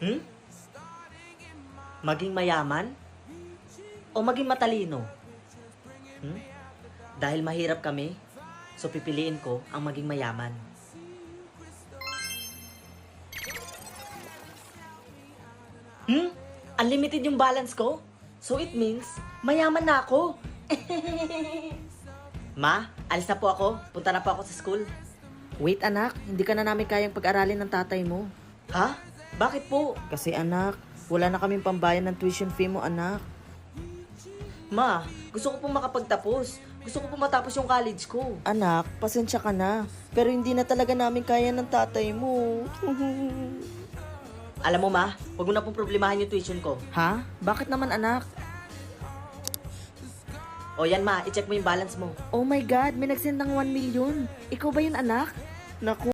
Hmm? Maging mayaman? O maging matalino? Hmm? Dahil mahirap kami, so pipiliin ko ang maging mayaman. Unlimited yung balance ko? So it means, mayaman na ako. Ma, alis na po ako. Punta na po ako sa school. Wait anak, hindi ka na namin kayang pag-aralin ng tatay mo. Ha? Bakit po? Kasi anak, wala na kaming pambayan ng tuition fee mo anak. Ma, gusto ko pong makapagtapos. Gusto ko pong matapos yung college ko. Anak, pasensya ka na. Pero hindi na talaga namin kaya ng tatay mo. Alam mo ma, huwag mo na pong problemahan yung tuition ko. Ha? Bakit naman anak? O yan ma, i-check mo yung balance mo. Oh my God, may nagsend ng 1 million. Ikaw ba yun anak? Naku.